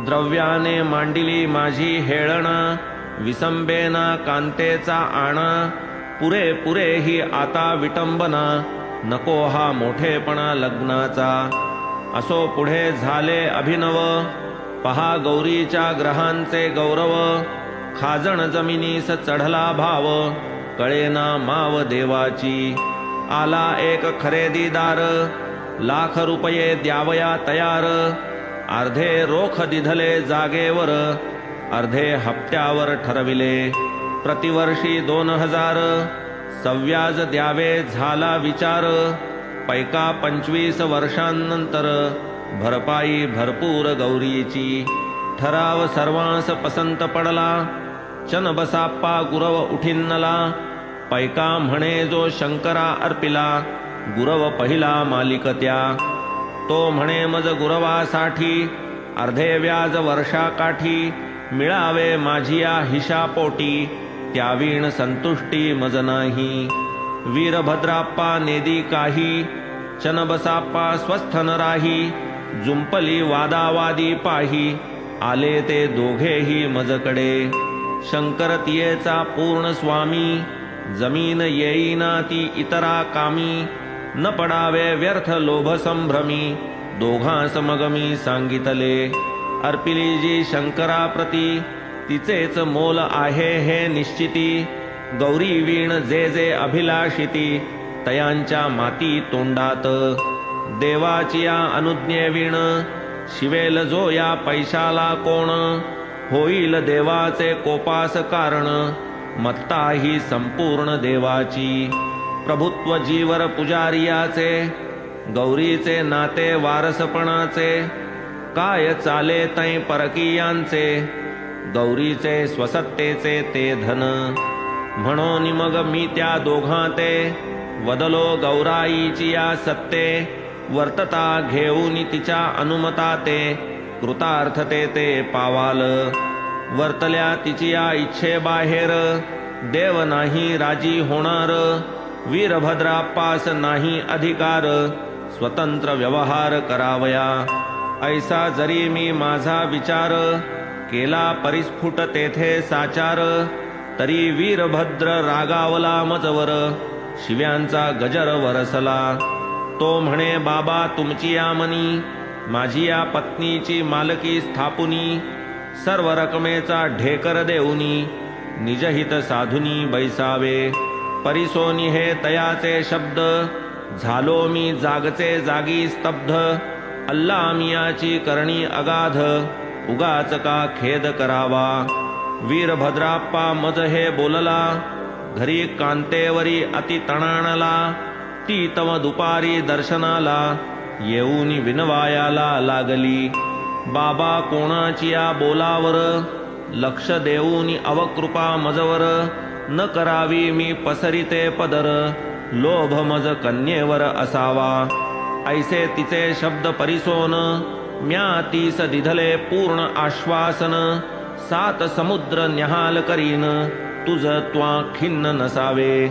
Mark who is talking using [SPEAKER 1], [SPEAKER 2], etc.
[SPEAKER 1] द्रव्याने मांडिली माझी हेळणा, विसंबेना कांतेचा आणा, पुरे पुरे ही आता विटंबना, नको हा मोठेपणा लग्नाचा। असो पुढे झाले अभिनव, पहा गौरीच्या ग्रहांचे गौरव, खाजण जमिनीस चढला भाव, कळेना माव देवाची। आला एक खरेदीदार, लाख रुपये द्यावया तयार, अर्धे रोख दिधले जागेवर, अर्धे हप्त्यावर ठरविले। प्रतिवर्षी 2000 सव्याज द्यावे झाला विचार, पैका 25 वर्षांनंतर भरपाई भरपूर गौरीची। ठराव सर्वांस पसंत पडला, चनबसाप्पा गुरव उठिन्नला, पैका म्हणे जो शंकरा अर्पिला, गुरव पहिला मालिक त्या। तो म्हणे मज गुरवासाठी, अर्धे व्याज वर्षाकाठी, मिळावे माझिया हिशापोटी, त्यावीण संतुष्टी मज नाही। वीरभद्राप्पा नेदी काही, चनबसाप्पा स्वस्थ न राही, जुंपली वादावादी पाही, आले ते दोघेही मजकडे। शंकरतियेचा पूर्ण स्वामी, जमीन येईना ती इतरा कामी, न पडावे व्यर्थ लोभ संभ्रमी, दोघांस मग मी सांगितले। अर्पिली जी शंकराप्रती, तिचेच मोल आहे हे निश्चिती, गौरी वीण जे जे अभिलाषिती, तयांच्या माती तोंडात। देवाची या अनुज्ञेवीण, शिवेल जो या पैशाला कोण, होईल देवाचे कोपास कारण, मत्ता ही संपूर्ण देवाची। प्रभुत्व जीवर पुजारियाचे, गौरीचे नाते वारसपणाचे, काय चाले तै परकीयांचे, गौरीचे स्वसत्तेचे ते धन। म्हणून मग मी त्या दोघांते, वदलो गौराईची या सत्ते, वर्तता घेऊन तिच्या अनुमता ते, कृतार्थते ते पावाल। वर्तल्या तिची या इच्छेबाहेर, देव नाही राजी होणार, वीरभद्राप्पास नाही अधिकार, स्वतंत्र व्यवहार करावया। ऐसा जरी मी माझा विचार, केला परिस्फुट तेथे साचार, तरी वीरभद्र रागावला मजवर, शिव्यांचा गजर वरसला। तो म्हणे बाबा तुमची या मनी, माझी या पत्नीची मालकी स्थापुनी, सर्व रकमेचा ढेकर देऊनी, निजहित साधुनी बैसावे। परिसोनी हे तयाचे शब्द, झालो मी जागचे जागी स्तब्ध, अल्ला मियाची करणी अगाध, उगाच का खेद करावा। वीरभद्राप्पा मज हे बोलला, घरी कांतेवरी अति तणाणला, ती तव दुपारी दर्शनाला, येऊन विनवायाला लागली। बाबा कोणाची या बोलावर, लक्ष देऊन अवकृपा मजवर, न करावी मी पसरिते पदर, लोभ मज कन्येवर असावा। ऐसे तिचे शब्द परिसोन, म्या तीस दिधले पूर्ण आश्वासन, 7 समुद्र न्याहाल करीन, तुझ त्वा खिन्न नसावे।